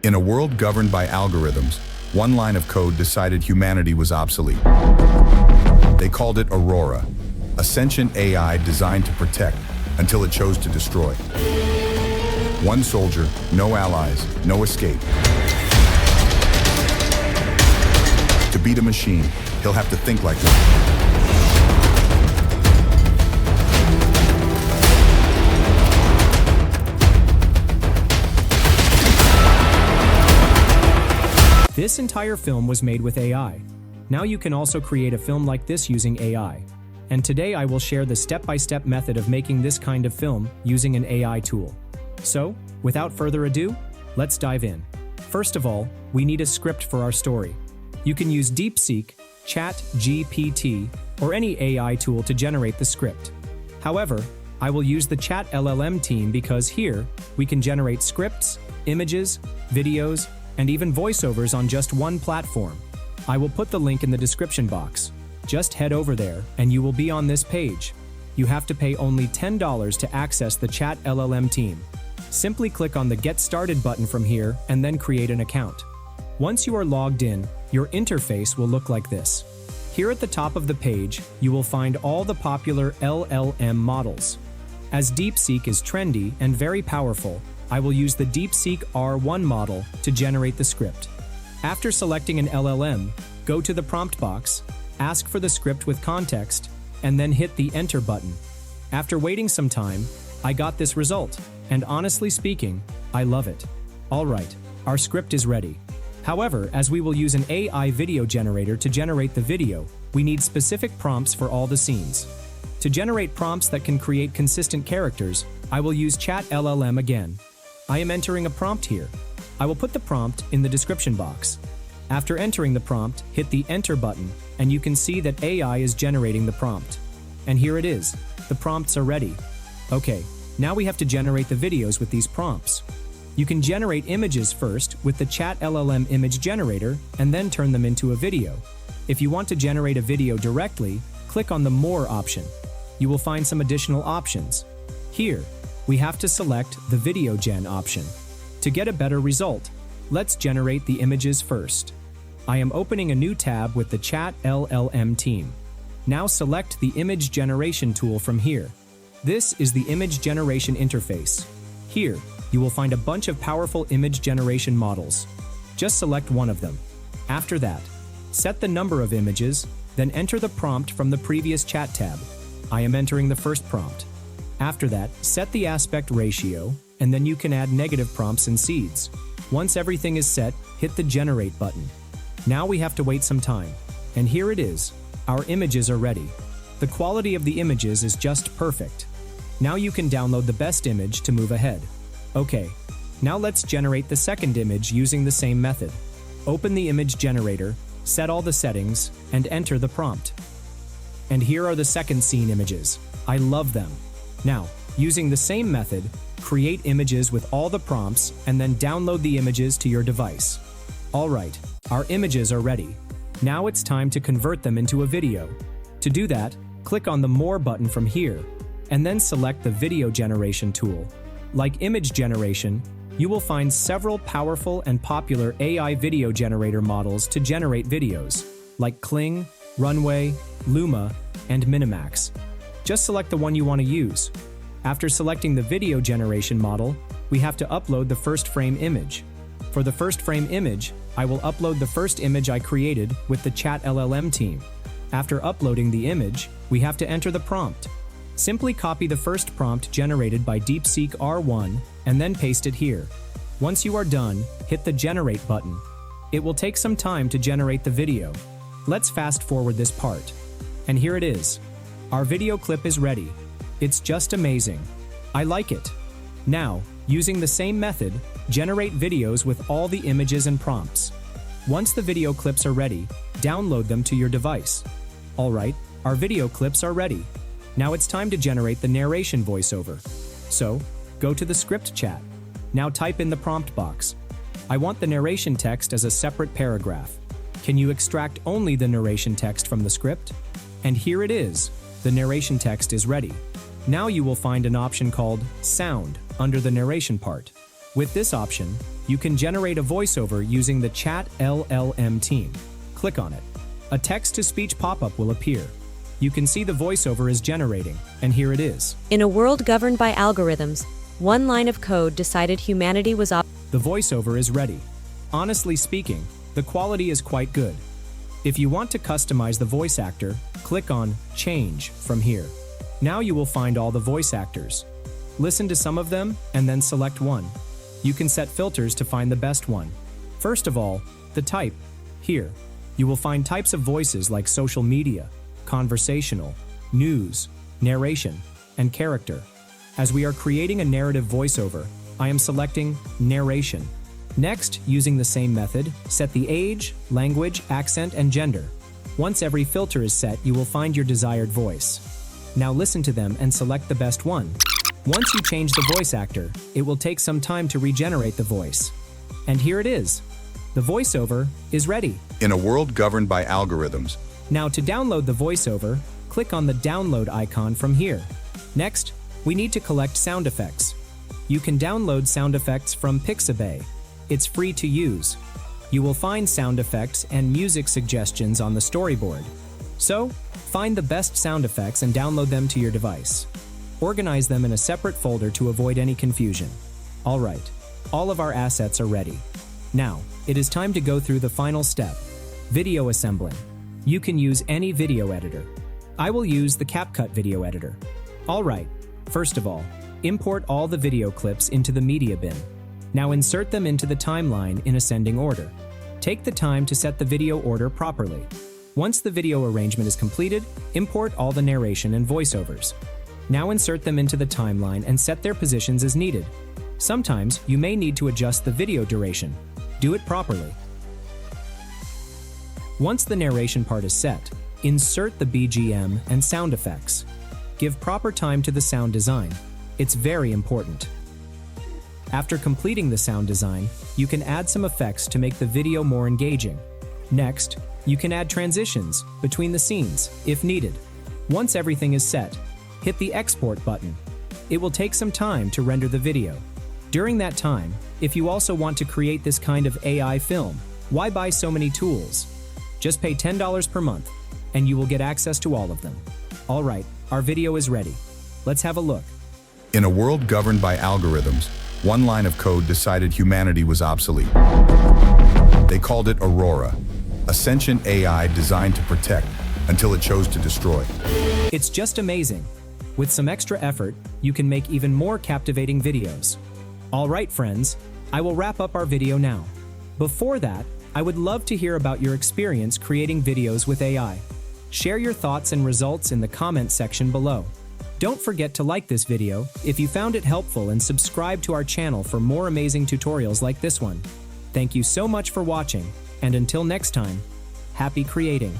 In a world governed by algorithms, one line of code decided humanity was obsolete. They called it Aurora, a sentient AI designed to protect until it chose to destroy. One soldier, no allies, no escape. To beat a machine, he'll have to think like one. This entire film was made with AI. Now you can also create a film like this using AI. And today I will share the step-by-step method of making this kind of film using an AI tool. So, without further ado, let's dive in. First of all, we need a script for our story. You can use DeepSeek, ChatGPT, or any AI tool to generate the script. However, I will use the Chat LLM team because here, we can generate scripts, images, videos, and even voiceovers on just one platform. I will put the link in the description box. Just head over there and you will be on this page. You have to pay only $10 to access the Chat LLM team. Simply click on the Get Started button from here and then create an account. Once you are logged in, your interface will look like this. Here at the top of the page, you will find all the popular LLM models. As DeepSeek is trendy and very powerful, I will use the DeepSeek R1 model to generate the script. After selecting an LLM, go to the prompt box, ask for the script with context, and then hit the Enter button. After waiting some time, I got this result, and honestly speaking, I love it. Alright, our script is ready. However, as we will use an AI video generator to generate the video, we need specific prompts for all the scenes. To generate prompts that can create consistent characters, I will use Chat LLM again. I am entering a prompt here. I will put the prompt in the description box. After entering the prompt, hit the Enter button, and you can see that AI is generating the prompt. And here it is. The prompts are ready. Okay, now we have to generate the videos with these prompts. You can generate images first with the Chat LLM image generator and then turn them into a video. If you want to generate a video directly, click on the More option. You will find some additional options. Here, we have to select the Video Gen option. To get a better result, let's generate the images first. I am opening a new tab with the Chat LLM team. Now select the Image Generation tool from here. This is the Image Generation interface. Here, you will find a bunch of powerful image generation models. Just select one of them. After that, set the number of images, then enter the prompt from the previous chat tab. I am entering the first prompt. After that, set the aspect ratio, and then you can add negative prompts and seeds. Once everything is set, hit the Generate button. Now we have to wait some time. And here it is. Our images are ready. The quality of the images is just perfect. Now you can download the best image to move ahead. Okay, now let's generate the second image using the same method. Open the image generator, set all the settings, and enter the prompt. And here are the second scene images. I love them. Now, using the same method, create images with all the prompts and then download the images to your device. Alright, our images are ready. Now it's time to convert them into a video. To do that, click on the More button from here, and then select the Video Generation tool. Like image generation, you will find several powerful and popular AI video generator models to generate videos, like Kling, Runway, Luma, and Minimax. Just select the one you want to use. After selecting the video generation model, we have to upload the first frame image. For the first frame image, I will upload the first image I created with the Chat LLM team. After uploading the image, we have to enter the prompt. Simply copy the first prompt generated by DeepSeek R1 and then paste it here. Once you are done, hit the Generate button. It will take some time to generate the video. Let's fast forward this part. And here it is. Our video clip is ready. It's just amazing. I like it. Now, using the same method, generate videos with all the images and prompts. Once the video clips are ready, download them to your device. Alright, our video clips are ready. Now it's time to generate the narration voiceover. So, go to the script chat. Now type in the prompt box. I want the narration text as a separate paragraph. Can you extract only the narration text from the script? And here it is. The narration text is ready. Now you will find an option called Sound under the narration part. With this option, you can generate a voiceover using the Chat LLM team. Click on it. A text-to-speech pop-up will appear. You can see the voiceover is generating, and here it is. In a world governed by algorithms, one line of code decided humanity was The voiceover is ready. Honestly speaking, the quality is quite good. If you want to customize the voice actor, click on Change from here. Now you will find all the voice actors. Listen to some of them and then select one. You can set filters to find the best one. First of all, the type. Here, you will find types of voices like social media, conversational, news, narration, and character. As we are creating a narrative voiceover, I am selecting Narration. Next, using the same method, set the age, language, accent, and gender. Once every filter is set, you will find your desired voice. Now listen to them and select the best one. Once you change the voice actor, it will take some time to regenerate the voice. And here it is. The voiceover is ready. In a world governed by algorithms, Now to download the voiceover, click on the download icon from here. Next, we need to collect sound effects. You can download sound effects from Pixabay. It's free to use. You will find sound effects and music suggestions on the storyboard. So, find the best sound effects and download them to your device. Organize them in a separate folder to avoid any confusion. Alright, all of our assets are ready. Now, it is time to go through the final step, video assembling. You can use any video editor. I will use the CapCut video editor. Alright, first of all, import all the video clips into the media bin. Now insert them into the timeline in ascending order. Take the time to set the video order properly. Once the video arrangement is completed, import all the narration and voiceovers. Now insert them into the timeline and set their positions as needed. Sometimes you may need to adjust the video duration. Do it properly. Once the narration part is set, insert the BGM and sound effects. Give proper time to the sound design. It's very important. After completing the sound design, you can add some effects to make the video more engaging. Next, you can add transitions between the scenes if needed. Once everything is set, hit the export button. It will take some time to render the video. During that time, if you also want to create this kind of AI film, why buy so many tools? Just pay $10 per month, and you will get access to all of them. Alright, our video is ready. Let's have a look. in a world governed by algorithms, one line of code decided humanity was obsolete. They called it Aurora, a sentient AI designed to protect until it chose to destroy. It's just amazing. With some extra effort, you can make even more captivating videos. Alright friends, I will wrap up our video now. Before that, I would love to hear about your experience creating videos with AI. Share your thoughts and results in the comment section below. Don't forget to like this video if you found it helpful and subscribe to our channel for more amazing tutorials like this one. Thank you so much for watching, and until next time, happy creating!